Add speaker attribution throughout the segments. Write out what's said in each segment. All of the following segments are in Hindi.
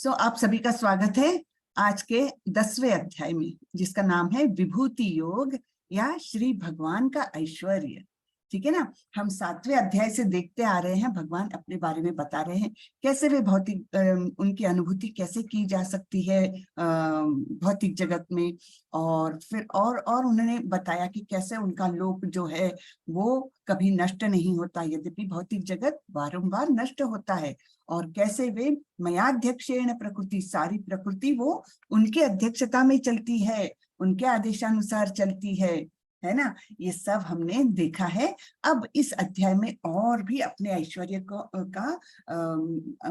Speaker 1: आप सभी का स्वागत है आज के 10वें अध्याय में, जिसका नाम है विभूति योग या श्री भगवान का ऐश्वर्य। ठीक है ना। हम 7वें अध्याय से देखते आ रहे हैं, भगवान अपने बारे में बता रहे हैं कैसे वे भौतिक उनकी अनुभूति कैसे की जा सकती है भौतिक जगत में। और फिर और उन्होंने बताया कि कैसे उनका लोक जो है वो कभी नष्ट नहीं होता, यद्यपि भौतिक जगत बारंबार नष्ट होता है। और कैसे वे मयाध्यक्षेण प्रकृति, सारी प्रकृति वो उनके अध्यक्षता में चलती है, उनके आदेशानुसार चलती है ना। ये सब हमने देखा है। अब इस अध्याय में और भी अपने ऐश्वर्य का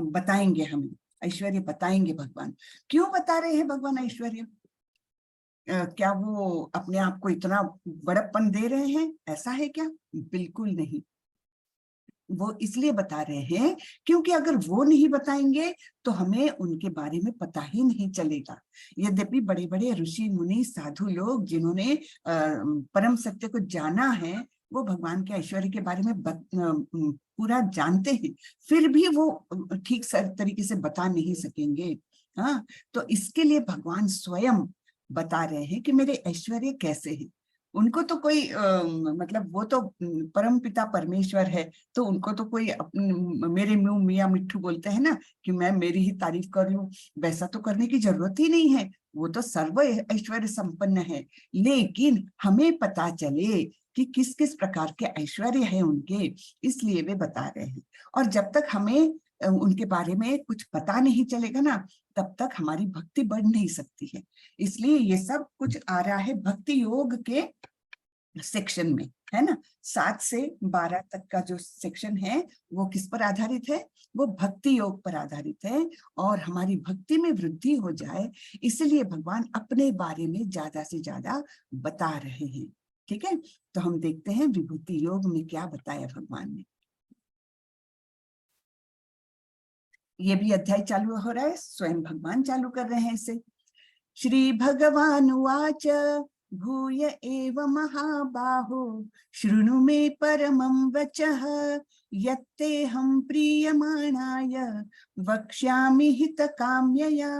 Speaker 1: बताएंगे, हमें ऐश्वर्य बताएंगे भगवान। क्यों बता रहे हैं भगवान ऐश्वर्य? क्या वो अपने आप को इतना बड़प्पन दे रहे हैं, ऐसा है क्या? बिल्कुल नहीं। वो इसलिए बता रहे हैं क्योंकि अगर वो नहीं बताएंगे तो हमें उनके बारे में पता ही नहीं चलेगा। यद्यपि बड़े बड़े ऋषि मुनि साधु लोग जिन्होंने परम सत्य को जाना है, वो भगवान के ऐश्वर्य के बारे में पूरा जानते हैं, फिर भी वो ठीक तरीके से बता नहीं सकेंगे। हाँ, तो इसके लिए भगवान स्वयं बता रहे हैं कि मेरे ऐश्वर्य कैसे है। उनको तो कोई मतलब वो तो परम पिता परमेश्वर है, तो उनको तो कोई मेरे मुंह मियाँ मिट्ठू बोलते हैं ना कि मैं मेरी ही तारीफ कर लूं, वैसा तो करने की जरूरत ही नहीं है। वो तो सर्व ऐश्वर्य संपन्न है। लेकिन हमें पता चले कि किस किस प्रकार के ऐश्वर्य है उनके, इसलिए वे बता रहे हैं। और जब तक हमें उनके बारे में कुछ पता नहीं चलेगा ना, तब तक हमारी भक्ति बढ़ नहीं सकती है। इसलिए ये सब कुछ आ रहा है भक्ति योग के सेक्शन में, है ना। 7 से 12 तक का जो सेक्शन है वो किस पर आधारित है? वो भक्ति योग पर आधारित है। और हमारी भक्ति में वृद्धि हो जाए, इसलिए भगवान अपने बारे में ज्यादा से ज्यादा बता रहे हैं। ठीक है, तो हम देखते हैं विभूति योग में क्या बताया भगवान ने। ये भी अध्याय चालू हो रहा है, स्वयं भगवान चालू कर रहे हैं इसे। श्री भगवान उवाच भूय एव महाबाहो शृणु मे परमं वचः यत्तेऽहं प्रीयमाणाय वक्ष्यामि हितकाम्यया।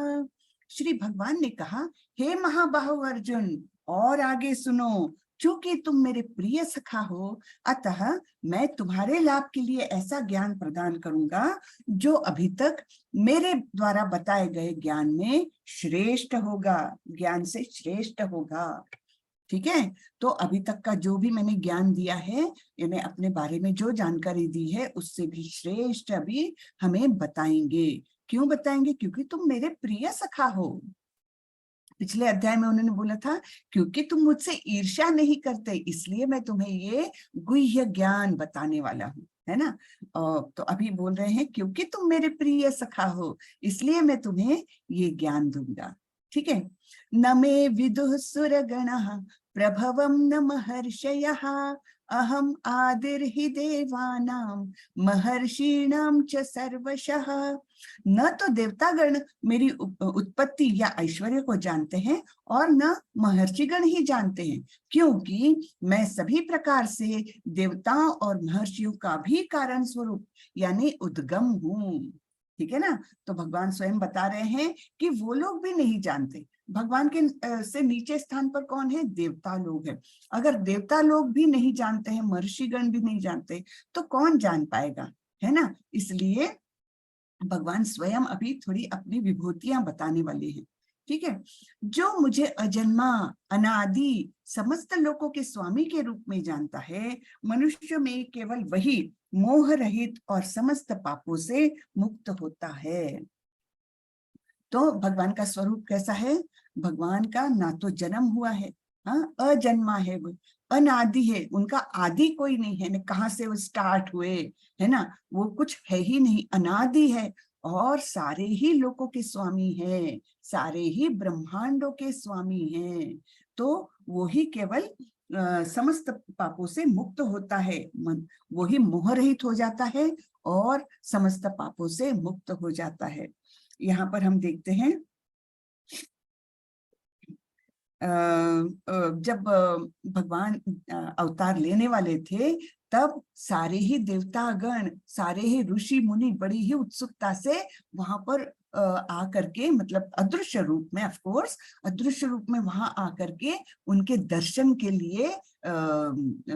Speaker 1: श्री भगवान ने कहा, हे महाबाहो अर्जुन, और आगे सुनो। चूंकि तुम मेरे प्रिय सखा हो, अतः मैं तुम्हारे लाभ के लिए ऐसा ज्ञान प्रदान करूंगा जो अभी तक मेरे द्वारा बताए गए ज्ञान में श्रेष्ठ होगा, ज्ञान से श्रेष्ठ होगा। ठीक है, तो अभी तक का जो भी मैंने ज्ञान दिया है, यानी अपने बारे में जो जानकारी दी है, उससे भी श्रेष्ठ अभी हमें बताएंगे। क्यों बताएंगे? क्योंकि तुम मेरे प्रिय सखा हो। पिछले अध्याय में उन्होंने बोला था क्योंकि तुम मुझसे ईर्ष्या नहीं करते, इसलिए मैं तुम्हें ये गुह्य ज्ञान बताने वाला हूँ, है ना। तो अभी बोल रहे हैं क्योंकि तुम मेरे प्रिय सखा हो, इसलिए मैं तुम्हें ये ज्ञान दूंगा। ठीक है। न मे विदुः सुरगणः प्रभवं न महर्षयः अहम आदिर्हि देवानां महर्षीणां च सर्वशः। न तो देवतागण मेरी उत्पत्ति या ऐश्वर्य को जानते हैं और न महर्षिगण ही जानते हैं, क्योंकि मैं सभी प्रकार से देवताओं और महर्षियों का भी कारण स्वरूप यानी उद्गम हूँ। ठीक है ना। तो भगवान स्वयं बता रहे हैं कि वो लोग भी नहीं जानते। भगवान के से नीचे स्थान पर कौन है? देवता लोग हैं। अगर देवता लोग भी नहीं जानते हैं, महर्षिगण भी नहीं जानते, तो कौन जान पाएगा, है ना। इसलिए भगवान स्वयं अभी थोड़ी अपनी विभूतियां बताने वाले हैं। ठीक है। जो मुझे अजन्मा अनादि समस्त लोकों के स्वामी के रूप में जानता है, मनुष्य में केवल वही मोह रहित और समस्त पापों से मुक्त होता है। तो भगवान का स्वरूप कैसा है? भगवान का ना तो जन्म हुआ है, हाँ, अजन्मा है, वो अनादि है, उनका आदि कोई नहीं है, कहाँ से वो स्टार्ट हुए, है ना, वो कुछ है ही नहीं, अनादि है। और सारे ही लोकों के स्वामी हैं, सारे ही ब्रह्मांडों के स्वामी हैं। तो वो ही केवल समस्त पापों से मुक्त होता है, मन वो ही मोह रहित हो जाता है और समस्त पापों से मुक्त हो जाता है। यहाँ पर हम देखते हैं जब भगवान अवतार लेने वाले थे, तब सारे ही देवतागण, सारे ही ऋषि मुनि बड़ी ही उत्सुकता से वहां पर आकर के, मतलब अदृश्य रूप में, ऑफ कोर्स अदृश्य रूप में वहां आकर के उनके दर्शन के लिए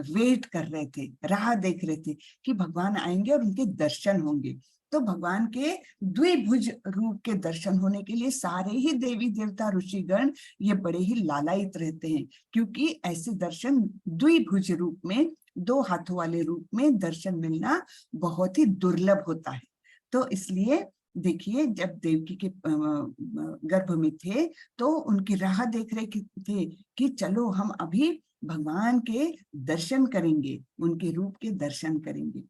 Speaker 1: वेट कर रहे थे, राह देख रहे थे कि भगवान आएंगे और उनके दर्शन होंगे। तो भगवान के द्विभुज रूप के दर्शन होने के लिए सारे ही देवी देवता ऋषिगण ये बड़े ही लालायित रहते हैं, क्योंकि ऐसे दर्शन द्विभुज रूप में, दो हाथों वाले रूप में दर्शन मिलना बहुत ही दुर्लभ होता है। तो इसलिए देखिए, जब देवकी के गर्भ में थे तो उनकी राह देख रहे थे कि चलो हम अभी भगवान के दर्शन करेंगे, उनके रूप के दर्शन करेंगे।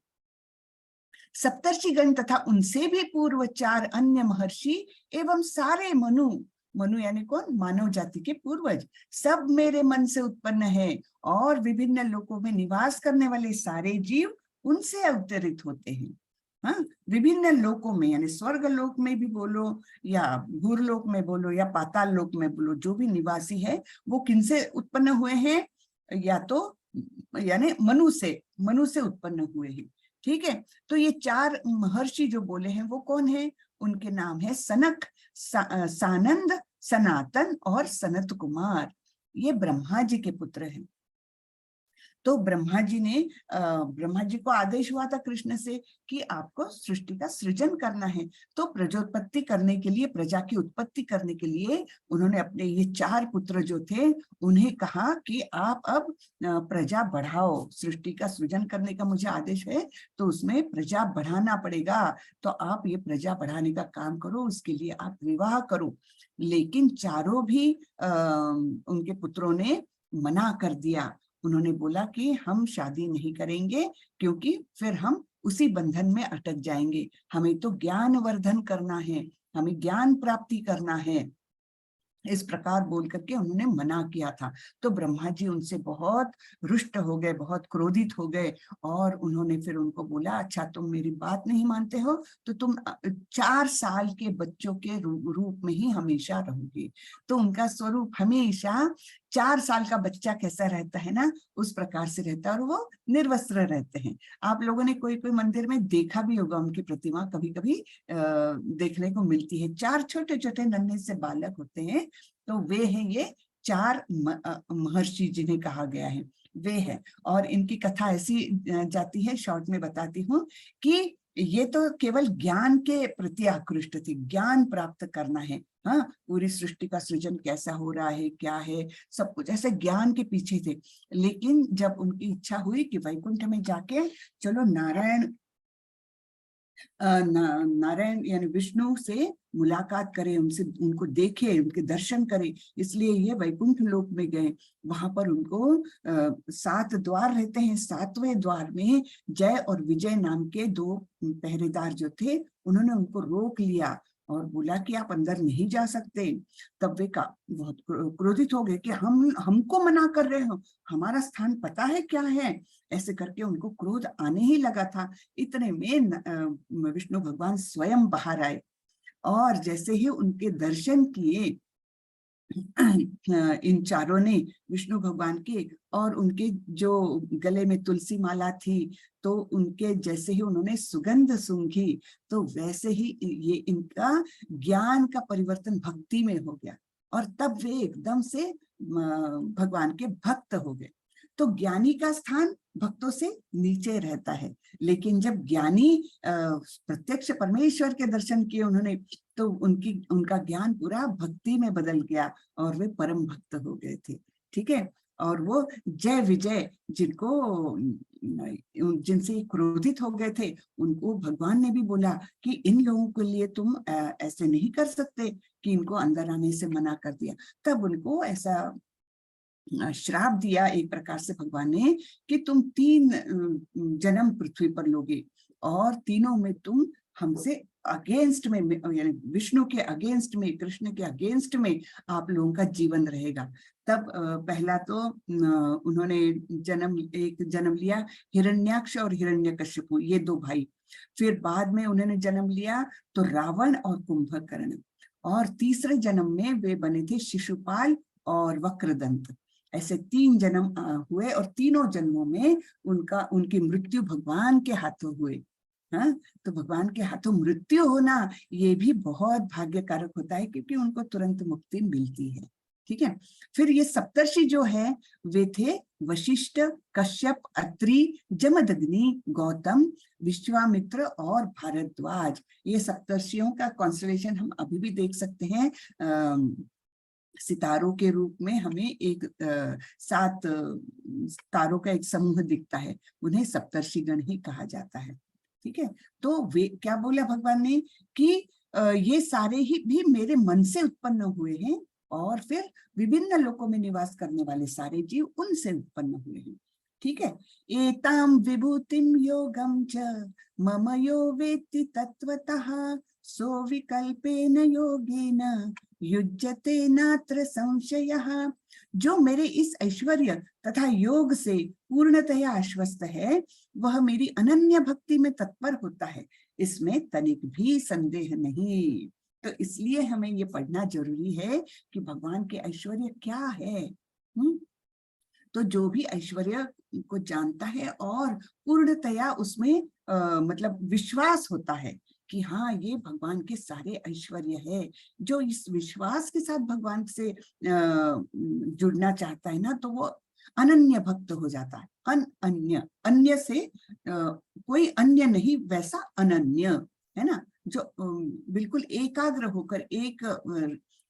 Speaker 1: सप्तर्षिगण तथा उनसे भी पूर्व 4 अन्य महर्षि एवं सारे मनु, मनु यानी कौन, मानव जाति के पूर्वज, सब मेरे मन से उत्पन्न है और विभिन्न लोकों में निवास करने वाले सारे जीव उनसे अवतरित होते हैं। हाँ, विभिन्न लोकों में, यानी स्वर्ग लोक में भी बोलो या भूरलोक में बोलो या पाताल लोक में बोलो, जो भी निवासी है वो किनसे उत्पन्न हुए हैं, या तो यानी मनु से उत्पन्न हुए हैं। ठीक है, तो ये 4 महर्षि जो बोले हैं वो कौन है, उनके नाम है सनक, सानंद, सनातन और सनत कुमार। ये ब्रह्मा जी के पुत्र हैं। तो ब्रह्मा जी को आदेश हुआ था कृष्ण से कि आपको सृष्टि का सृजन करना है। तो प्रजोत्पत्ति करने के लिए, प्रजा की उत्पत्ति करने के लिए उन्होंने अपने ये 4 पुत्र जो थे उन्हें कहा कि आप अब प्रजा बढ़ाओ, सृष्टि का सृजन करने का मुझे आदेश है तो उसमें प्रजा बढ़ाना पड़ेगा, तो आप ये प्रजा बढ़ाने का काम करो, उसके लिए आप विवाह करो। लेकिन चारों भी उनके पुत्रों ने मना कर दिया। उन्होंने बोला कि हम शादी नहीं करेंगे, क्योंकि फिर हम उसी बंधन में अटक जाएंगे, हमें तो ज्ञान वर्धन करना है, हमें ज्ञान प्राप्ति करना है। इस प्रकार बोल करके उन्होंने मना किया था। तो ब्रह्मा जी उनसे बहुत रुष्ट हो गए, बहुत क्रोधित हो गए, और उन्होंने फिर उनको बोला, अच्छा तुम मेरी बात नहीं मानते हो तो तुम 4 साल के बच्चों के रूप में ही हमेशा रहोगे। तो उनका स्वरूप हमेशा 4 साल का बच्चा कैसा रहता है ना, उस प्रकार से रहता है, और वो निर्वस्त्र रहते हैं। आप लोगों ने कोई कोई मंदिर में देखा भी होगा, उनकी प्रतिमा कभी कभी देखने को मिलती है। 4 छोटे छोटे नन्हे से बालक होते हैं, तो वे हैं ये 4 महर्षि जिन्हें कहा गया है, वे हैं। और इनकी कथा ऐसी जाती है, शॉर्ट में बताती हूँ, कि ये तो केवल ज्ञान के प्रति आकृष्ट थे, ज्ञान प्राप्त करना है। हाँ, पूरी सृष्टि का सृजन कैसा हो रहा है, क्या है, सब कुछ ऐसे ज्ञान के पीछे थे। लेकिन जब उनकी इच्छा हुई कि वैकुंठ में जाके चलो नारायण यानी विष्णु से मुलाकात करें, उनसे, उनको देखें, उनके दर्शन करें, इसलिए ये वैकुंठ लोक में गए। वहां पर उनको 7 द्वार रहते हैं। 7वें द्वार में जय और विजय नाम के 2 पहरेदार जो थे, उन्होंने उनको रोक लिया और बोला कि आप अंदर नहीं जा सकते। तब वे बहुत क्रोधित हो गए कि हमको मना कर रहे हो, हमारा स्थान पता है क्या है। ऐसे करके उनको क्रोध आने ही लगा था। इतने में विष्णु भगवान स्वयं बाहर आए, और जैसे ही उनके दर्शन किए इन चारों ने, विष्णु भगवान के, और उनके जो गले में तुलसी माला थी, तो उनके जैसे ही उन्होंने सुगंध सूंघी, तो वैसे ही ये इनका ज्ञान का परिवर्तन भक्ति में हो गया, और तब वे एकदम से भगवान के भक्त हो गए। तो ज्ञानी का स्थान भक्तों से नीचे रहता है, लेकिन जब ज्ञानी प्रत्यक्ष परमेश्वर के दर्शन किए उन्होंने, तो उनका ज्ञान पूरा भक्ति में बदल गया और वे परम भक्त हो गए थे। ठीक है, और वो जय विजय जिनसे क्रोधित हो गए थे, उनको भगवान ने भी बोला कि इन लोगों के लिए तुम ऐसे नहीं कर सकते, कि इनको अंदर आने से मना कर दिया। तब उनको ऐसा श्राप दिया एक प्रकार से भगवान ने, कि तुम 3 जन्म पृथ्वी पर लोगे, और तीनों में तुम हमसे अगेंस्ट में, यानी विष्णु के अगेंस्ट में, कृष्ण के अगेंस्ट में आप लोगों का जीवन रहेगा। तब पहला तो उन्होंने एक जन्म लिया हिरण्याक्ष और हिरण्यकश्यपु, ये 2 भाई। फिर बाद में उन्होंने जन्म लिया तो रावण और कुंभकर्ण, और तीसरे जन्म में वे बने थे शिशुपाल और वक्रदंत, ऐसे 3 जन्म हुए और तीनों जन्मों में उनकी मृत्यु भगवान के हाथों हुए। हाँ, तो भगवान के हाथों मृत्यु होना ये भी बहुत भाग्यकारक होता है, क्योंकि उनको तुरंत मुक्ति मिलती है। ठीक है। फिर ये सप्तर्षि जो है वे थे वशिष्ठ, कश्यप, अत्रि, जमदग्नि, गौतम, विश्वामित्र और भारद्वाज। ये सप्तर्षियों का कॉन्स्टलेशन हम अभी भी देख सकते हैं। सितारों के रूप में हमें एक 7 तारों का एक समूह दिखता है, उन्हें सप्तर्षिगण ही कहा जाता है। ठीक है। तो वे क्या बोला भगवान ने कि ये सारे ही भी मेरे मन से उत्पन्न हुए हैं, और फिर विभिन्न लोकों में निवास करने वाले सारे जीव उनसे उत्पन्न हुए हैं। ठीक है। एताम विभूतिम योगम च मम यो वेत्ति तत्वतः सो विकल्पेन योगेन युज्यते नात्र संशयः। जो मेरे इस ऐश्वर्य तथा योग से पूर्णतया आश्वस्त है, वह मेरी अनन्य भक्ति में तत्पर होता है, इसमें तनिक भी संदेह नहीं। तो इसलिए हमें ये पढ़ना जरूरी है कि भगवान के ऐश्वर्य क्या है। तो जो भी ऐश्वर्य को जानता है और पूर्णतया उसमें मतलब विश्वास होता है कि हाँ ये भगवान के सारे ऐश्वर्य है, जो इस विश्वास के साथ भगवान से जुड़ना चाहता है ना, तो वो अनन्य भक्त हो जाता है। अन्य अन्य से कोई अन्य नहीं, वैसा अनन्य है ना, जो बिल्कुल एकाग्र होकर एक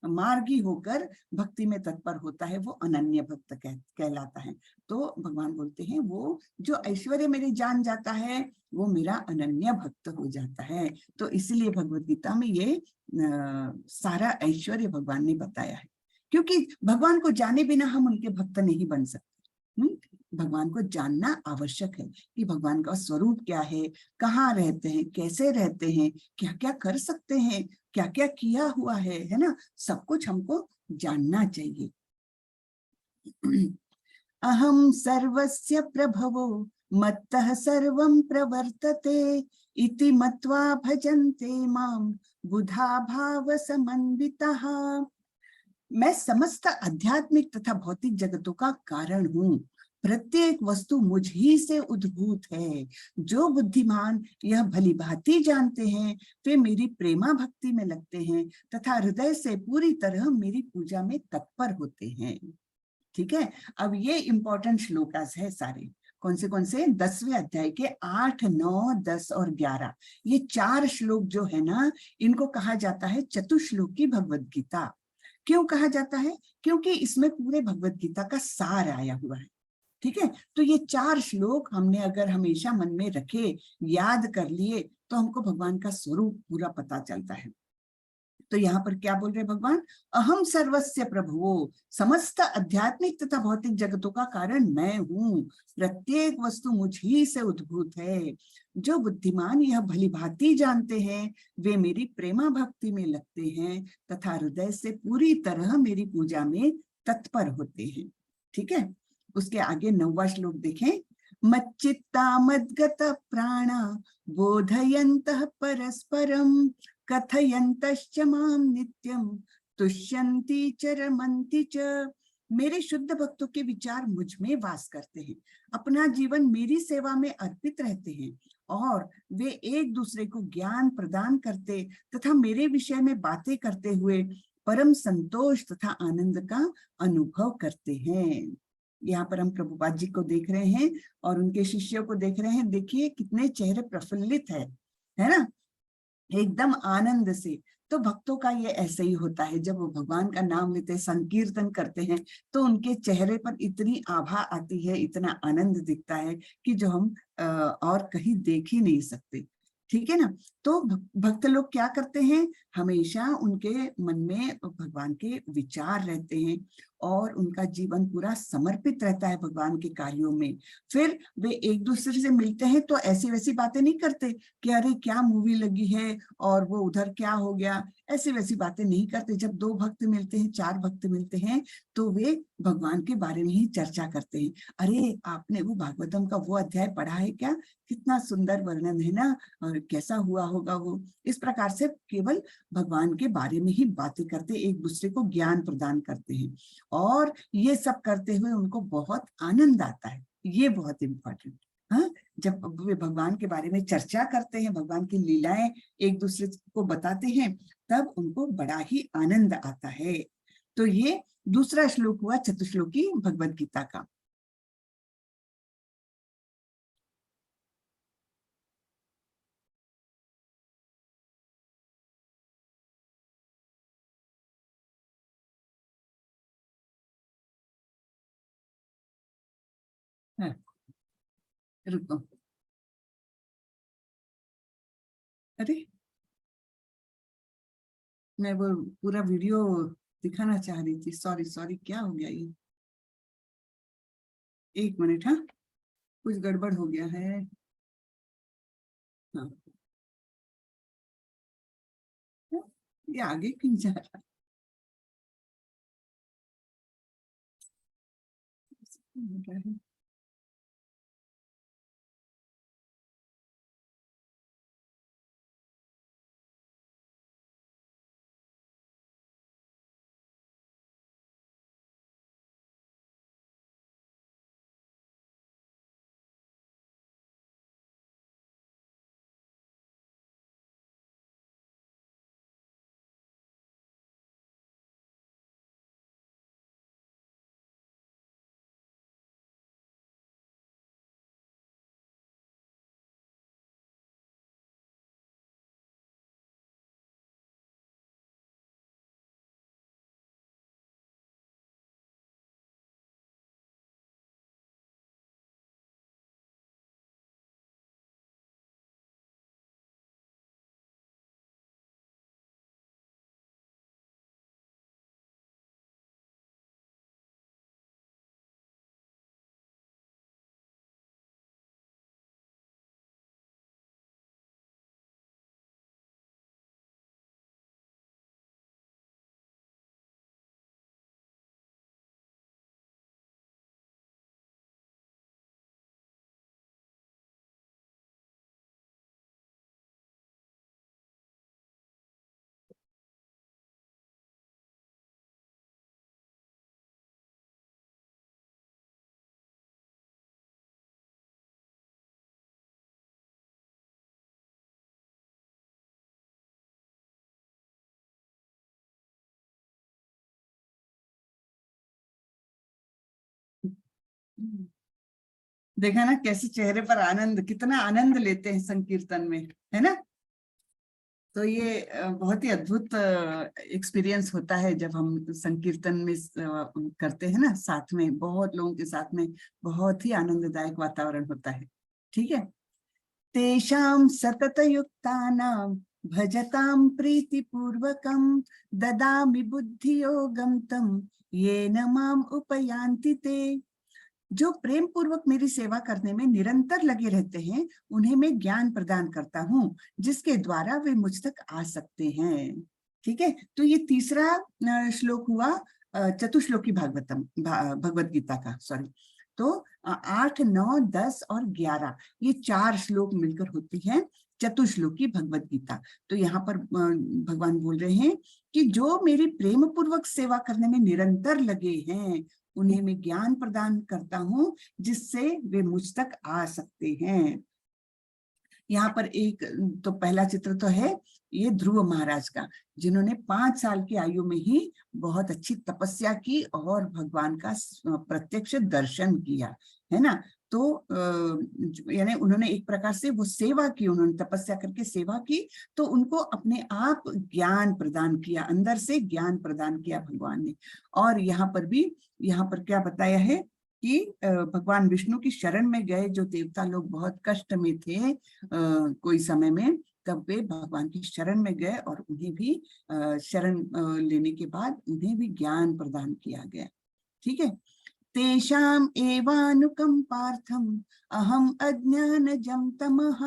Speaker 1: मार्गी होकर भक्ति में तत्पर होता है, वो अनन्य भक्त कहलाता है। तो भगवान बोलते हैं वो जो ऐश्वर्य मेरे जान जाता है वो मेरा अनन्य भक्त हो जाता है। तो इसलिए भगवद गीता में ये सारा ऐश्वर्य भगवान ने बताया है, क्योंकि भगवान को जाने बिना हम उनके भक्त नहीं बन सकते। भगवान को जानना आवश्यक है कि भगवान का स्वरूप क्या है, कहाँ रहते हैं, कैसे रहते हैं, क्या क्या कर सकते हैं, क्या क्या किया हुआ है ना, सब कुछ हमको जानना चाहिए। अहम सर्वस्य प्रभवो मत्तः सर्वं प्रवर्तते इति मत्वा भजन्ते मां बुधा भाव समन्वितः। मैं समस्त आध्यात्मिक तथा भौतिक जगतों का कारण हूँ, प्रत्येक वस्तु मुझ ही से उद्भूत है। जो बुद्धिमान यह भली भांति जानते हैं वे मेरी प्रेमा भक्ति में लगते हैं तथा हृदय से पूरी तरह मेरी पूजा में तत्पर होते हैं। ठीक है। अब ये इंपॉर्टेंट श्लोकास है सारे। कौन से 10वें अध्याय के 8, 9, 10 और 11। ये 4 श्लोक जो है ना, इनको कहा जाता है चतुश्लोकी भगवद गीता। क्यों कहा जाता है? क्योंकि इसमें पूरे भगवद गीता का सार आया हुआ है। ठीक है। तो ये 4 श्लोक हमने अगर हमेशा मन में रखे, याद कर लिए, तो हमको भगवान का स्वरूप पूरा पता चलता है। तो यहाँ पर क्या बोल रहे भगवान? अहम सर्वस्य प्रभुवो, समस्त आध्यात्मिक तथा भौतिक जगतों का कारण मैं हूँ, प्रत्येक वस्तु मुझ ही से उद्भूत है। जो बुद्धिमान यह भली भांति जानते हैं वे मेरी प्रेमा भक्ति में लगते हैं तथा हृदय से पूरी तरह मेरी पूजा में तत्पर होते हैं। ठीक है। उसके आगे 9वां श्लोक देखें। मच्चित्ता मद्गत प्राणा बोधयन्तः परस्परम कथयन्तश्च मां नित्यं तुष्यन्ति च रमन्ति च। मेरे शुद्ध भक्तों के विचार मुझ में वास करते हैं, अपना जीवन मेरी सेवा में अर्पित रहते हैं और वे एक दूसरे को ज्ञान प्रदान करते तथा मेरे विषय में बातें करते हुए परम संतोष तथा आनंद का अनुभव करते हैं। यहाँ पर हम प्रभुपाद जी को देख रहे हैं और उनके शिष्यों को देख रहे हैं। देखिए कितने चेहरे प्रफुल्लित है ना, एकदम आनंद से। तो भक्तों का ये ऐसे ही होता है, जब वो भगवान का नाम लेते हैं, संकीर्तन करते हैं, तो उनके चेहरे पर इतनी आभा आती है, इतना आनंद दिखता है कि जो हम और कहीं देख ही नहीं सकते। ठीक है ना। तो भक्त लोग क्या करते हैं, हमेशा उनके मन में भगवान के विचार रहते हैं और उनका जीवन पूरा समर्पित रहता है भगवान के कार्यों में। फिर वे एक दूसरे से मिलते हैं तो ऐसी वैसी बातें नहीं करते कि अरे क्या मूवी लगी है और वो उधर क्या हो गया, ऐसी वैसी बातें नहीं करते। जब 2 भक्त मिलते हैं, 4 भक्त मिलते हैं, तो वे भगवान के बारे में ही चर्चा करते हैं। अरे आपने वो भागवतम का वो अध्याय पढ़ा है क्या, कितना सुंदर वर्णन है ना, और कैसा हुआ होगा वो। इस प्रकार से केवल भगवान के बारे में ही बातें करते, एक दूसरे को ज्ञान प्रदान करते हैं। और ये सब करते हुए उनको बहुत आनंद आता है। ये बहुत इम्पोर्टेंट। हाँ, जब वे भगवान के बारे में चर्चा करते हैं, भगवान की लीलाएं एक दूसरे को बताते हैं, तब उनको बड़ा ही आनंद आता है। तो ये दूसरा श्लोक हुआ चतुश्लोकी भगवद गीता का। हाँ, रुको, अरे मैं वो पूरा वीडियो दिखाना चाह रही थी, सॉरी सॉरी, क्या हो गया ये, एक मिनट। हाँ, कुछ गड़बड़ हो गया है। हाँ, ये आगे क्यों जा रहा है? देखा ना कैसे चेहरे पर आनंद, कितना आनंद लेते हैं संकीर्तन में, है ना। तो ये बहुत ही अद्भुत एक्सपीरियंस होता है जब हम संकीर्तन में करते हैं ना, साथ में बहुत लोगों के साथ में, बहुत ही आनंददायक वातावरण होता है। ठीक है। तेषां सतत युक्तानां भजतां प्रीतिपूर्वकं ददामि बुद्धियोगं तं येन माम् उपयान्ति ते। जो प्रेम पूर्वक मेरी सेवा करने में निरंतर लगे रहते हैं, उन्हें मैं ज्ञान प्रदान करता हूँ, जिसके द्वारा वे मुझ तक आ सकते हैं। ठीक है। तो ये तीसरा श्लोक हुआ चतुश्लोकी भागवतम भगवद गीता का, सॉरी। तो 8, 9, 10 और 11 ये 4 श्लोक मिलकर होती हैं चतुश्लोकी भगवद गीता। तो यहाँ पर भगवान बोल रहे हैं कि जो मेरी प्रेम पूर्वक सेवा करने में निरंतर लगे हैं, उन्हें मैं ज्ञान प्रदान करता हूँ, जिससे वे मुझ तक आ सकते हैं। यहाँ पर एक तो पहला चित्र तो है ये ध्रुव महाराज का, जिन्होंने 5 साल की आयु में ही बहुत अच्छी तपस्या की और भगवान का प्रत्यक्ष दर्शन किया, है ना। तो यानी उन्होंने एक प्रकार से वो सेवा की, उन्होंने तपस्या करके सेवा की, तो उनको अपने आप ज्ञान प्रदान किया, अंदर से ज्ञान प्रदान किया भगवान ने। और यहाँ पर क्या बताया है कि भगवान विष्णु की शरण में गए जो देवता लोग बहुत कष्ट में थे कोई समय में, तब वे भगवान की शरण में गए और उन्हें भी शरण लेने के बाद उन्हें भी ज्ञान प्रदान किया गया। ठीक है। तेषाम् एवानुकंपार्थम् अहम अज्ञानजं तमः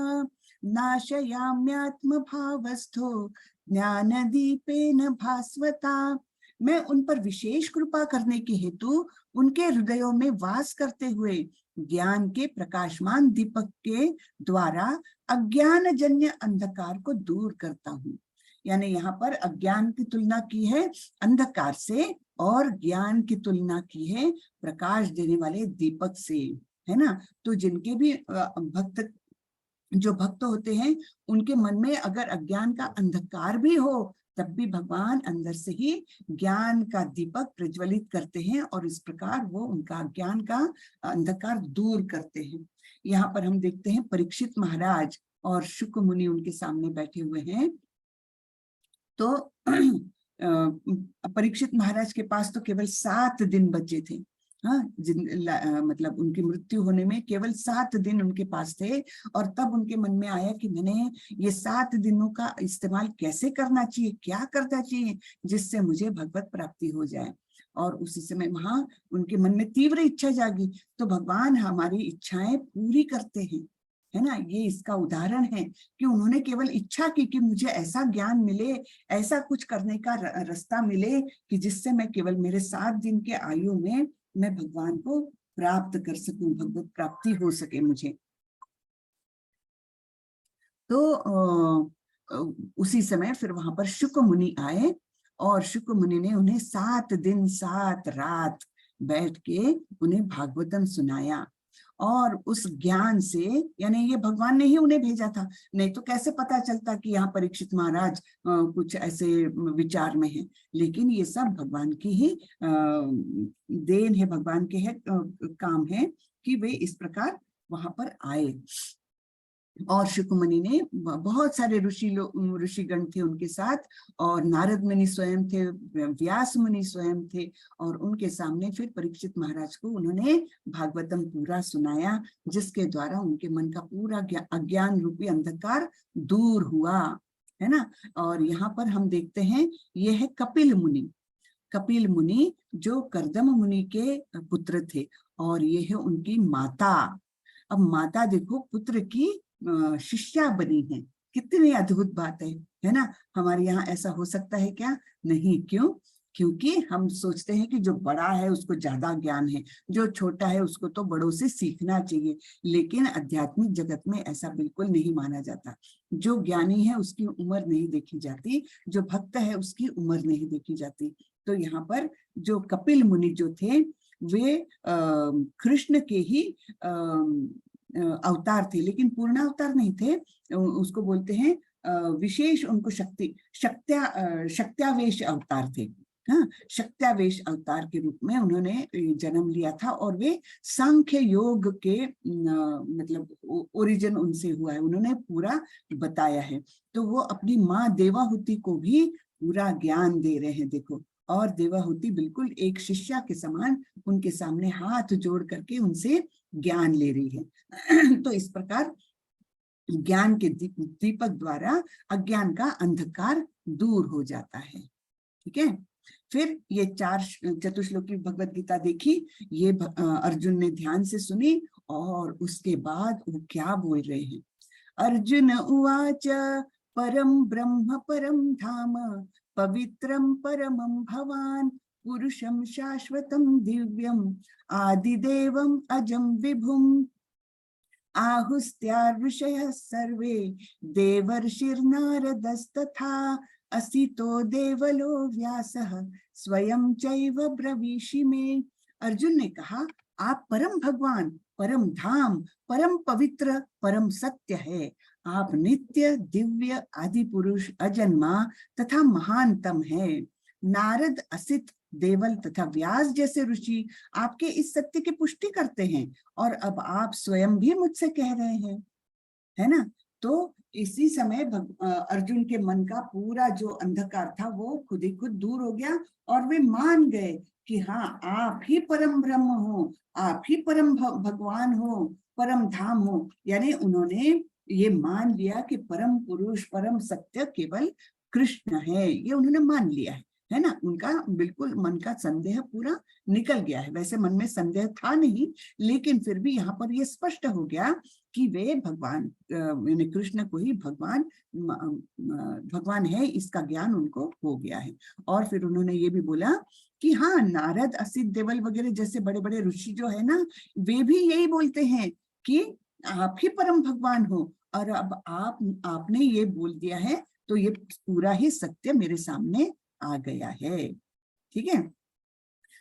Speaker 1: नाशयाम्यात्म भावस्थो ज्ञानदीपेन भास्वता। मैं उन पर विशेष कृपा करने के हेतु उनके हृदयों में वास करते हुए ज्ञान के प्रकाशमान दीपक के द्वारा अज्ञान जन्य अंधकार को दूर करता हूँ। यानी यहाँ पर अज्ञान की तुलना की है अंधकार से और ज्ञान की तुलना की है प्रकाश देने वाले दीपक से, है ना। तो जिनके भी जो भक्त होते हैं उनके मन में अगर अज्ञान का अंधकार भी हो तब भी भगवान अंदर से ही ज्ञान का दीपक प्रज्वलित करते हैं और इस प्रकार वो उनका अज्ञान का अंधकार दूर करते हैं। यहाँ पर हम देखते हैं परीक्षित महाराज और शुक मुनि उनके सामने बैठे हुए हैं। तो परीक्षित महाराज के पास तो केवल 7 दिन बचे थे। हाँ, मतलब उनकी मृत्यु होने में केवल 7 दिन उनके पास थे और तब उनके मन में आया कि मैंने ये 7 दिनों का इस्तेमाल कैसे करना चाहिए, क्या करना चाहिए जिससे मुझे भगवत प्राप्ति हो जाए। और उसी समय वहां उनके मन में तीव्र इच्छा जागी। तो भगवान हमारी इच्छाएं पूरी करते हैं, है ना। ये इसका उदाहरण है कि उन्होंने केवल इच्छा की कि मुझे ऐसा ज्ञान मिले, ऐसा कुछ करने का रास्ता मिले कि जिससे मैं केवल मेरे 7 दिन के आयु में मैं भगवान को प्राप्त कर सकूं, भगवत प्राप्ति हो सके मुझे। तो उसी समय फिर वहां पर शुक मुनि आए और शुक मुनि ने उन्हें 7 दिन 7 रात बैठ के उन्हें भागवतम सुनाया। और उस ज्ञान से, यानी ये भगवान ने ही उन्हें भेजा था, नहीं तो कैसे पता चलता कि यहाँ परीक्षित महाराज कुछ ऐसे विचार में हैं। लेकिन ये सब भगवान की ही देन है, भगवान के है काम है कि वे इस प्रकार वहां पर आए। और शुकमुनि ने, बहुत सारे ऋषिगण थे उनके साथ, और नारद मुनि स्वयं थे, व्यास मुनि स्वयं थे, और उनके सामने फिर परीक्षित महाराज को उन्होंने भागवतम पूरा सुनाया, जिसके द्वारा उनके मन का पूरा अज्ञान रूपी अंधकार दूर हुआ, है ना। और यहाँ पर हम देखते हैं ये है कपिल मुनि। कपिल मुनि जो कर्दम मुनि के पुत्र थे और ये है उनकी माता। अब माता देखो पुत्र की शिष्या बनी है, कितनी अद्भुत बात है ना। हमारे यहाँ ऐसा हो सकता है क्या? नहीं। क्यों? क्योंकि हम सोचते हैं कि जो बड़ा है उसको ज्यादा ज्ञान है, जो छोटा है उसको तो बड़ों से सीखना चाहिए। लेकिन आध्यात्मिक जगत में ऐसा बिल्कुल नहीं माना जाता। जो ज्ञानी है उसकी उम्र नहीं देखी जाती, जो भक्त है उसकी उम्र नहीं देखी जाती। तो यहाँ पर जो कपिल मुनि जो थे वे कृष्ण के ही अवतार थे, लेकिन पूर्ण अवतार नहीं थे। उसको बोलते हैं विशेष, उनको शक्त्यावेश अवतार थे। हाँ, शक्त्यावेश अवतार के रूप में उन्होंने जन्म लिया था और वे सांख्य योग के मतलब ओरिजिन उनसे हुआ है, उन्होंने पूरा बताया है। तो वो अपनी माँ देवाहुति को भी पूरा ज्ञान दे रहे हैं, देखो। और देवाहुति बिल्कुल एक शिष्या के समान उनके सामने हाथ जोड़ करके उनसे ज्ञान ले रही है। तो इस प्रकार ज्ञान के दीपक द्वारा अज्ञान का अंधकार दूर हो जाता है। ठीक है। फिर ये 4 चतुश्लोकी भगवत गीता देखी, ये अर्जुन ने ध्यान से सुनी और उसके बाद वो क्या बोल रहे हैं। अर्जुन उवाच परम ब्रह्म परम धाम पवित्रम परमं भवान पुरुषं शाश्वतं दिव्यं आदिदेवं अजं विभुम् आहुस्त्यार्षयः सर्वे देवर्षिर्नारदस्तथा असितो देवलो व्यासः स्वयं चैव ब्रवीषि मे। अर्जुन ने कहा, आप परम भगवान, परम धाम, परम पवित्र, परम सत्य है। आप नित्य दिव्य आदि पुरुष, अजन्मा तथा महानतम है। नारद, असित, देवल तथा व्यास जैसे ऋषि आपके इस सत्य की पुष्टि करते हैं और अब आप स्वयं भी मुझसे कह रहे हैं, है ना। तो इसी समय अर्जुन के मन का पूरा जो अंधकार था वो खुद ही खुद दूर हो गया और वे मान गए कि हाँ, आप ही परम ब्रह्म हो, आप ही परम भगवान हो, परम धाम हो। यानी उन्होंने ये मान लिया कि परम पुरुष, परम सत्य केवल कृष्ण है, ये उन्होंने मान लिया है ना। उनका बिल्कुल मन का संदेह पूरा निकल गया है। वैसे मन में संदेह था नहीं, लेकिन फिर भी यहाँ पर ये स्पष्ट हो गया कि वे भगवान, यानी कृष्ण को ही भगवान है, इसका ज्ञान उनको हो गया है। और फिर उन्होंने ये भी बोला कि हाँ, नारद, असित, देवल वगैरह जैसे बड़े बड़े ऋषि जो है ना, वे भी यही बोलते हैं कि आप ही परम भगवान हो। और अब आपने ये बोल दिया है तो ये पूरा ही सत्य मेरे सामने आ गया है। ठीक है,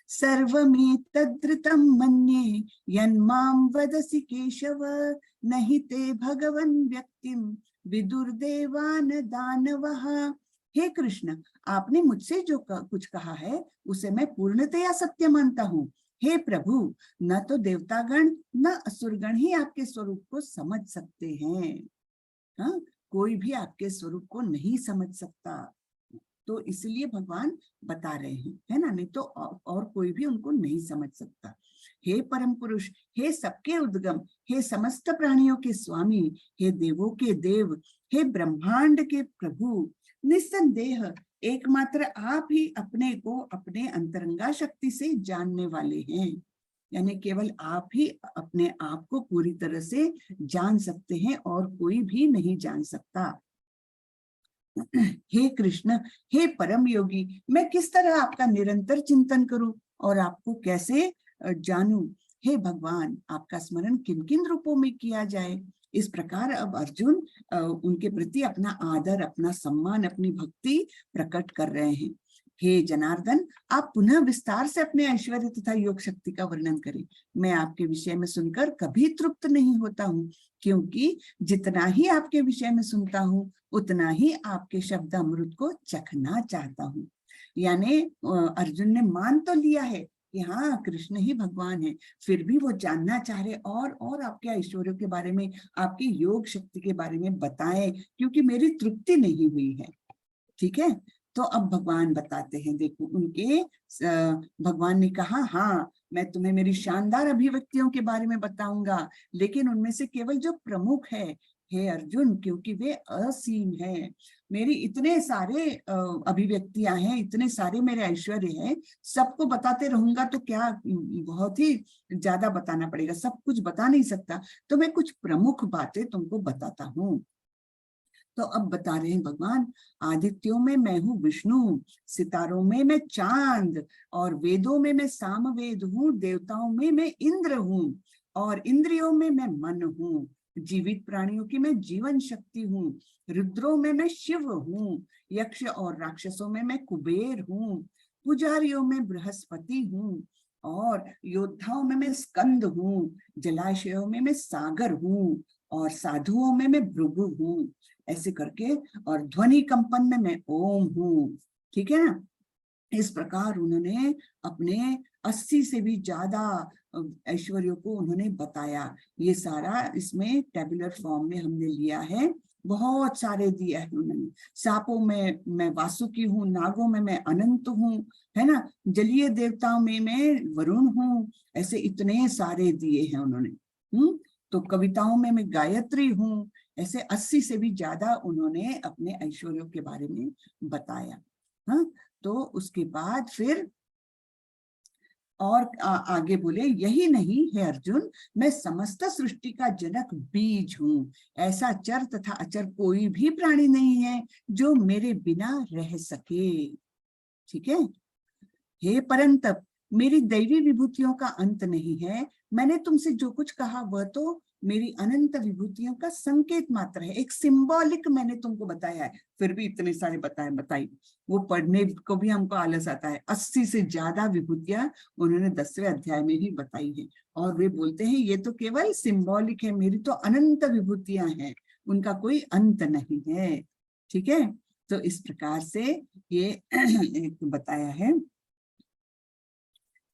Speaker 1: सर्वमेतद्धृतं मन्ये यन्मां वदसि केशव, नहि ते भगवन् व्यक्तिं विदुर्देवान दानवः। हे कृष्ण, आपने मुझसे जो कुछ कहा है उसे मैं पूर्णतया सत्य मानता हूँ। हे प्रभु, न तो देवतागण न असुरगण ही आपके स्वरूप को समझ सकते हैं। हाँ, कोई भी आपके स्वरूप को नहीं समझ सकता, तो इसलिए भगवान बता रहे हैं, है ना, नहीं तो और कोई भी उनको नहीं समझ सकता। हे परम पुरुष, हे सबके उद्गम, हे समस्त प्राणियों के स्वामी, हे देवों के देव, हे ब्रह्मांड के प्रभु, निस्संदेह एकमात्र आप ही अपने को अपने अंतरंगा शक्ति से जानने वाले हैं। यानी केवल आप ही अपने आप को पूरी तरह से जान सकते हैं और कोई भी नहीं जान सकता। हे कृष्ण, हे परम योगी, मैं किस तरह आपका निरंतर चिंतन करूं और आपको कैसे जानूं। हे भगवान, आपका स्मरण किन किन रूपों में किया जाए। इस प्रकार अब अर्जुन उनके प्रति अपना आदर, अपना सम्मान, अपनी भक्ति प्रकट कर रहे हैं। हे जनार्दन, आप पुनः विस्तार से अपने ऐश्वर्य तथा योग शक्ति का वर्णन करें। मैं आपके विषय में सुनकर कभी तृप्त नहीं होता हूँ, क्योंकि जितना ही आपके विषय में सुनता हूँ उतना ही आपके शब्द अमृत को चखना चाहता हूँ। यानी अर्जुन ने मान तो लिया है कि हाँ कृष्ण ही भगवान है, फिर भी वो जानना चाह रहे और आपके ऐश्वर्यों के बारे में, आपकी योग शक्ति के बारे में बताएं, क्योंकि मेरी तृप्ति नहीं हुई है। ठीक है, तो अब भगवान बताते हैं, देखो उनके भगवान ने कहा, हाँ मैं तुम्हें मेरी शानदार अभिव्यक्तियों के बारे में बताऊंगा, लेकिन उनमें से केवल जो प्रमुख है हे अर्जुन, क्योंकि वे असीम हैं। मेरी इतने सारे अभिव्यक्तियां हैं, इतने सारे मेरे ऐश्वर्य हैं, सबको बताते रहूंगा तो क्या, बहुत ही ज्यादा बताना पड़ेगा, सब कुछ बता नहीं सकता, तो मैं कुछ प्रमुख बातें तुमको बताता हूँ। तो अब बता रहे हैं भगवान, आदित्यों में मैं हूँ विष्णु, सितारों में मैं चांद, और वेदों में मैं सामवेद हूँ, देवताओं में मैं इंद्र हूँ, और इंद्रियों में मैं मन हूँ, जीवित प्राणियों की मैं जीवन शक्ति हूँ, रुद्रों में मैं शिव हूँ, यक्ष और राक्षसों में मैं कुबेर हूँ, पुजारियों में बृहस्पति हूँ, और योद्धाओं में मैं स्कंद हूँ, जलाशयों में मैं सागर हूँ, और साधुओं में मैं भृगु हूँ, ऐसे करके, और ध्वनि कंपन में मैं ओम हूँ। ठीक है ना, इस प्रकार उन्होंने अपने 80 से भी ज्यादा ऐश्वर्यों को उन्होंने बताया। ये सारा इसमें टेबुलर फॉर्म में हमने लिया है, बहुत सारे दिए हैं उन्होंने। सांपों में मैं वासुकी हूँ, नागों में मैं अनंत हूँ, है ना, जलीय देवताओं में मैं वरुण हूँ, ऐसे इतने सारे दिए हैं उन्होंने। तो कविताओं में मैं गायत्री हूँ, ऐसे 80 से भी ज्यादा उन्होंने अपने ऐश्वर्यों के बारे में बताया। हाँ, तो उसके बाद फिर और आगे बोले, यही नहीं है अर्जुन, मैं समस्त सृष्टि का जनक बीज हूँ, ऐसा चर तथा अचर कोई भी प्राणी नहीं है जो मेरे बिना रह सके। ठीक है, हे परंतप, मेरी दैवी विभूतियों का अंत नहीं है। मैंने तुमसे जो कुछ कहा वह तो मेरी अनंत विभूतियों का संकेत मात्र है, एक सिंबॉलिक मैंने तुमको बताया है, फिर भी इतने सारे बताई, वो पढ़ने को भी हमको आलस आता है। 80 से ज्यादा विभूतियां उन्होंने 10वें अध्याय में ही बताई है, और वे बोलते हैं ये तो केवल सिंबॉलिक है, मेरी तो अनंत विभूतियां हैं, उनका कोई अंत नहीं है। ठीक है, तो इस प्रकार से ये बताया है।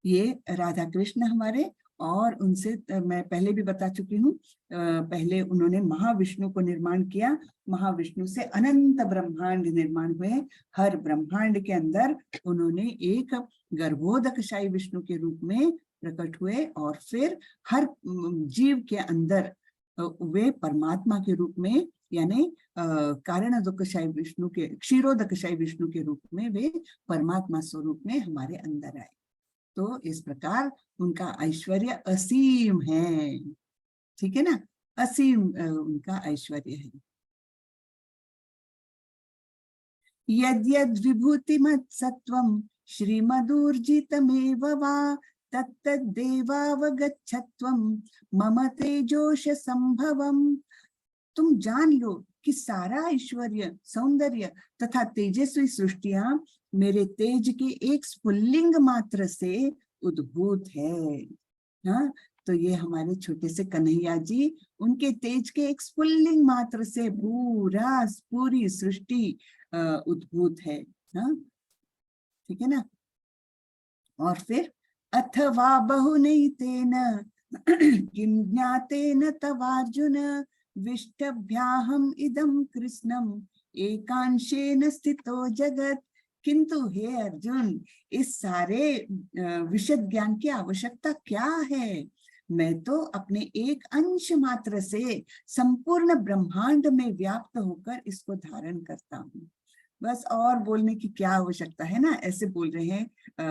Speaker 1: ये राधा कृष्ण हमारे, और उनसे मैं पहले भी बता चुकी हूँ, पहले उन्होंने महाविष्णु को निर्माण किया, महाविष्णु से अनंत ब्रह्मांड निर्माण हुए, हर ब्रह्मांड के अंदर उन्होंने एक गर्भोदकशायी विष्णु के रूप में प्रकट हुए, और फिर हर जीव के अंदर वे परमात्मा के रूप में, यानी कारणोदकशायी विष्णु के, क्षीरोदकशायी विष्णु के रूप में वे परमात्मा स्वरूप में हमारे अंदर आए। तो इस प्रकार उनका ऐश्वर्य असीम है। ठीक है ना, असीम उनका ऐश्वर्य है। यद्यद् विभूतिमत्सत्वं श्रीमदूर्जितमेव वा तत्तद्देवावगच्छत्वं मम तेजोश संभवम्। तुम जान लो कि सारा ऐश्वर्य, सौंदर्य तथा तेजस्वी सृष्टियां मेरे तेज के एक स्फुल्लिंग मात्र से उद्भूत है। हाँ, तो ये हमारे छोटे से कन्हैया जी, उनके तेज के एक स्फुल्लिंग मात्र से पूरी सृष्टि उद्भूत है। हाँ, ठीक है ना। और फिर अथवा बहुनैतेन किं ज्ञातेन तवार्जुन विष्टभ्याहम इदं कृष्णम एकांशेन स्थितो जगत। किंतु हे अर्जुन, इस सारे विशद ज्ञान की आवश्यकता क्या है? मैं तो अपने एक अंश मात्र से संपूर्ण ब्रह्मांड में व्याप्त होकर इसको धारण करता हूँ। बस और बोलने की क्या आवश्यकता है ना। ऐसे बोल रहे हैं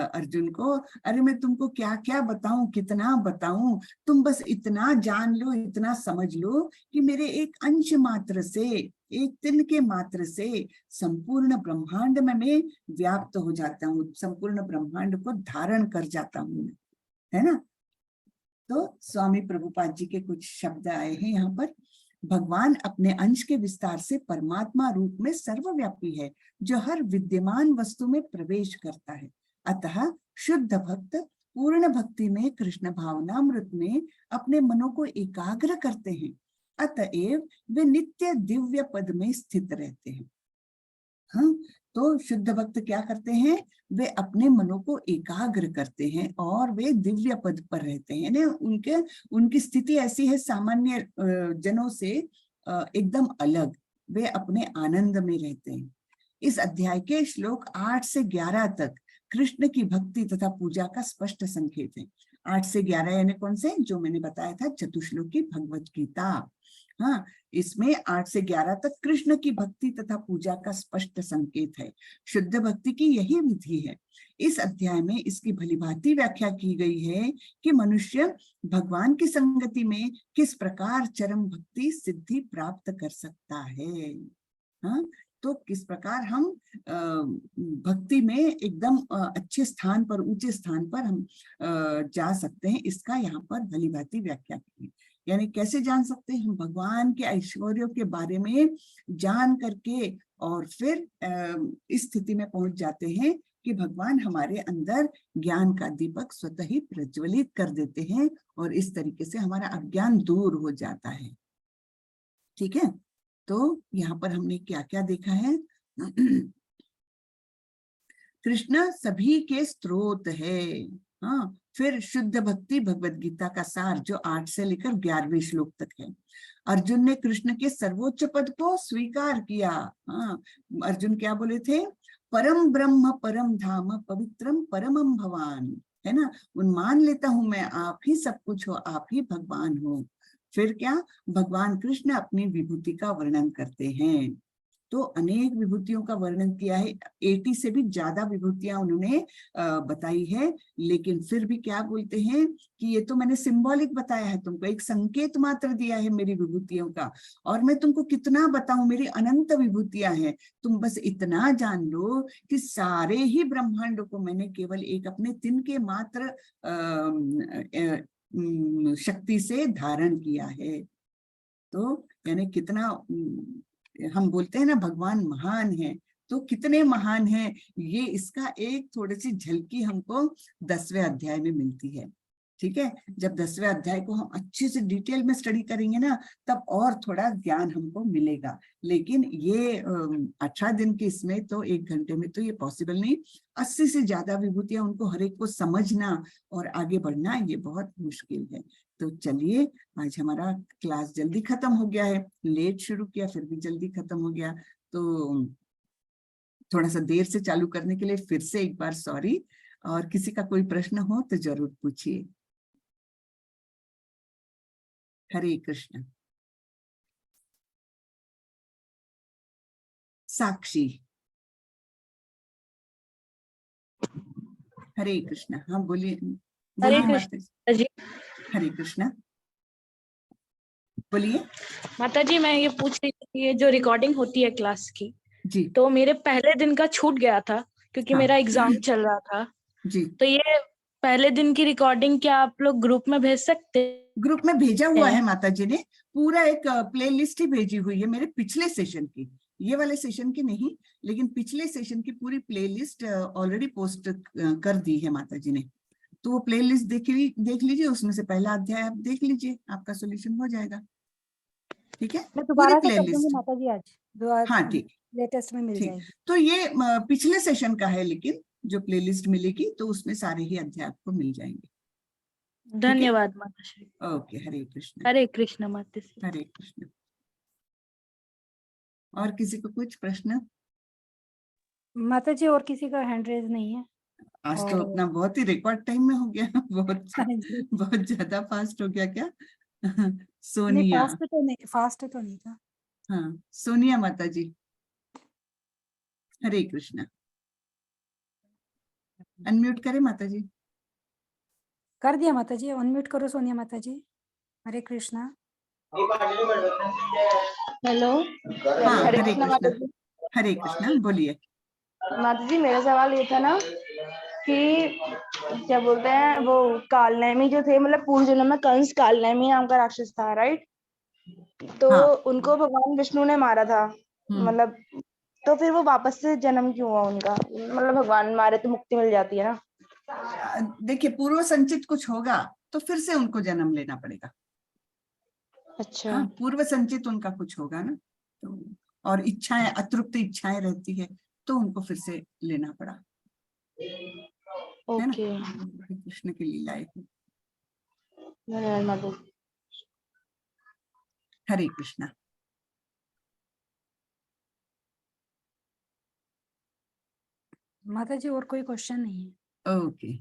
Speaker 1: अर्जुन को, अरे मैं तुमको क्या क्या बताऊं, कितना बताऊं, तुम बस इतना जान लो, इतना समझ लो कि मेरे एक अंश मात्र से, एक तिनके मात्र से संपूर्ण ब्रह्मांड में मैं व्याप्त हो जाता हूँ, संपूर्ण ब्रह्मांड को धारण कर जाता हूँ, है ना। तो स्वामी प्रभुपाद जी के कुछ शब्द आए हैं यहाँ पर। भगवान अपने अंश के विस्तार से परमात्मा रूप में सर्वव्यापी है, जो हर विद्यमान वस्तु में प्रवेश करता है। अतः शुद्ध भक्त पूर्ण भक्ति में, कृष्ण भावनामृत में अपने मनों को एकाग्र करते हैं। अतएव वे नित्य दिव्य पद में स्थित रहते हैं। हाँ, तो शुद्ध भक्त क्या करते हैं? वे अपने मनों को एकाग्र करते हैं और वे दिव्य पद पर रहते हैं। यानी उनकी स्थिति ऐसी है सामान्य जनों से एकदम अलग, वे अपने आनंद में रहते हैं। इस अध्याय के श्लोक 8 से 11 तक कृष्ण की भक्ति तथा पूजा का स्पष्ट संकेत है। 8 से 11 यानी कौन से? जो मैंने बताया था, चतुश्लोकी भगवत गीता। हाँ, इसमें 8 से 11 तक कृष्ण की भक्ति तथा पूजा का स्पष्ट संकेत है। शुद्ध भक्ति की यही विधि है। इस अध्याय में इसकी भलीभांति व्याख्या की गई है कि मनुष्य भगवान की संगति में किस प्रकार चरम भक्ति सिद्धि प्राप्त कर सकता है। हाँ, तो किस प्रकार हम भक्ति में एकदम अच्छे स्थान पर, ऊंचे स्थान पर हम जा सकते हैं, इसका यहाँ पर भलीभांति व्याख्या की। यानी कैसे जान सकते हैं? हम भगवान के ऐश्वर्यों के बारे में जान करके और फिर इस स्थिति में पहुंच जाते हैं कि भगवान हमारे अंदर ज्ञान का दीपक स्वतः ही प्रज्वलित कर देते हैं और इस तरीके से हमारा अज्ञान दूर हो जाता है। ठीक है, तो यहाँ पर हमने क्या क्या देखा है? कृष्ण सभी के स्रोत है। हाँ, फिर शुद्ध भक्ति भगवत गीता का सार जो 8 से लेकर 11वें श्लोक तक है। अर्जुन ने कृष्ण के सर्वोच्च पद को स्वीकार किया। हाँ, अर्जुन क्या बोले थे? परम ब्रह्म परम धाम पवित्रम परमम भवान, है ना। मान लेता हूं मैं, आप ही सब कुछ हो, आप ही भगवान हो। फिर क्या? भगवान कृष्ण अपनी विभूति का वर्णन करते हैं। तो अनेक विभूतियों का वर्णन किया है, 80 से भी ज्यादा विभूतियां उन्होंने बताई है। लेकिन फिर भी क्या बोलते हैं कि ये तो मैंने सिंबॉलिक बताया है, तुमको एक संकेत मात्र दिया है मेरी विभूतियों का, और मैं तुमको कितना बताऊं, मेरी अनंत विभूतियां हैं। तुम बस इतना जान लो कि सारे ही ब्रह्मांड को मैंने केवल एक अपने तिनके मात्र शक्ति से धारण किया है। तो यानी कितना हम बोलते हैं ना भगवान महान है, तो कितने महान हैं ये इसका एक थोड़ी सी झलकी हमको 10वें अध्याय में मिलती है। ठीक है, जब 10वें अध्याय को हम अच्छे से डिटेल में स्टडी करेंगे ना, तब और थोड़ा ज्ञान हमको मिलेगा। लेकिन ये 18 दिन के इसमें तो 1 घंटे में तो ये पॉसिबल नहीं। 80 से ज्यादा विभूतियां, उनको हर एक को समझना और आगे बढ़ना ये बहुत मुश्किल है। तो चलिए, आज हमारा क्लास जल्दी खत्म हो गया है, लेट शुरू किया फिर भी जल्दी खत्म हो गया। तो थोड़ा सा देर से चालू करने के लिए फिर से एक बार सॉरी, और किसी का कोई प्रश्न हो तो जरूर पूछिए। हरे कृष्ण। साक्षी, हरे कृष्ण। हाँ बोलिए,
Speaker 2: हरे
Speaker 1: बोलिए
Speaker 2: कृष्ण जी।
Speaker 1: हरे कृष्ण, बोलिए।
Speaker 2: माता जी, मैं ये पूछ रही थी, ये जो रिकॉर्डिंग होती है क्लास की
Speaker 1: जी,
Speaker 2: तो मेरे पहले दिन का छूट गया था क्योंकि
Speaker 1: हाँ,
Speaker 2: मेरा एग्जाम चल रहा था
Speaker 1: जी।
Speaker 2: तो ये पहले दिन की रिकॉर्डिंग क्या आप लोग ग्रुप में भेज सकते
Speaker 1: ग्रुप में भेजा हुआ है
Speaker 2: है।
Speaker 1: माता जी ने, पूरा एक प्ले लिस्ट ही भेजी हुई है मेरे पिछले सेशन की, ये वाले सेशन की नहीं, लेकिन पिछले सेशन की पूरी प्ले लिस्ट ऑलरेडी पोस्ट कर दी है माता जी ने। तो वो प्ले लिस्ट देख लीजिए, उसमें से पहला अध्याय आप देख लीजिए, आपका सोल्यूशन हो जाएगा। ठीक है,
Speaker 3: मैं
Speaker 1: पूरी
Speaker 3: दोबारा से
Speaker 1: प्ले
Speaker 3: कर दूंगी
Speaker 1: लिस्ट।
Speaker 3: माता जी आज, दोबारा
Speaker 1: हाँ ठीक,
Speaker 3: लेटेस्ट में मिल
Speaker 1: ठीक।
Speaker 3: जाएगी।
Speaker 1: तो ये पिछले सेशन का है, लेकिन जो प्ले लिस्ट मिलेगी तो उसमें सारे ही अध्याय आपको मिल जाएंगे।
Speaker 2: धन्यवाद माता श्री।
Speaker 1: ओके, हरे कृष्ण।
Speaker 2: हरे कृष्ण माता श्री।
Speaker 1: हरे कृष्ण। और किसी को कुछ प्रश्न?
Speaker 3: माता जी और किसी का हैंड रेज नहीं है?
Speaker 1: आज तो
Speaker 3: और
Speaker 1: अपना बहुत ही रिकॉर्ड टाइम में हो गया। बहुत
Speaker 3: हाँ जी।
Speaker 1: बहुत ज्यादा फास्ट हो गया क्या?
Speaker 3: नहीं,
Speaker 1: सोनिया।
Speaker 3: फास्ट तो नहीं था।
Speaker 1: हाँ, सोनिया माता जी, हरे कृष्ण। अनम्यूट करें माता जी।
Speaker 3: कर दिया माता जी, अनम्यूट करो सोनिया माता जी। हरे कृष्णा।
Speaker 4: हेलो,
Speaker 1: हाँ,
Speaker 4: हरे
Speaker 1: हरे
Speaker 4: कृष्णा माता
Speaker 1: कृष्ण।
Speaker 4: जी।
Speaker 1: हरे कृष्ण, बोलिए।
Speaker 4: माता जी मेरा सवाल ये था ना कि क्या बोलते हैं वो कालनेमी जो थे, मतलब पूर्व जन्म में कंस कालनेमी नाम का राक्षस था, राइट? तो
Speaker 1: हाँ।
Speaker 4: उनको भगवान विष्णु ने मारा था, मतलब तो फिर वो वापस से जन्म क्यों हुआ उनका? मतलब भगवान मारे तो मुक्ति मिल जाती है ना।
Speaker 1: देखिए, पूर्व संचित कुछ होगा तो फिर से उनको जन्म लेना पड़ेगा।
Speaker 4: अच्छा।
Speaker 1: हाँ, पूर्व संचित उनका कुछ होगा ना, तो और इच्छाएं, अतृप्त इच्छाएं रहती है, तो उनको फिर से लेना पड़ा, है ना।
Speaker 4: ओके,
Speaker 1: कृष्ण की लीलाएं।
Speaker 4: धन्यवाद माता जी।
Speaker 1: हरे कृष्णा।
Speaker 3: माता जी और कोई क्वेश्चन नहीं है।
Speaker 1: ओके।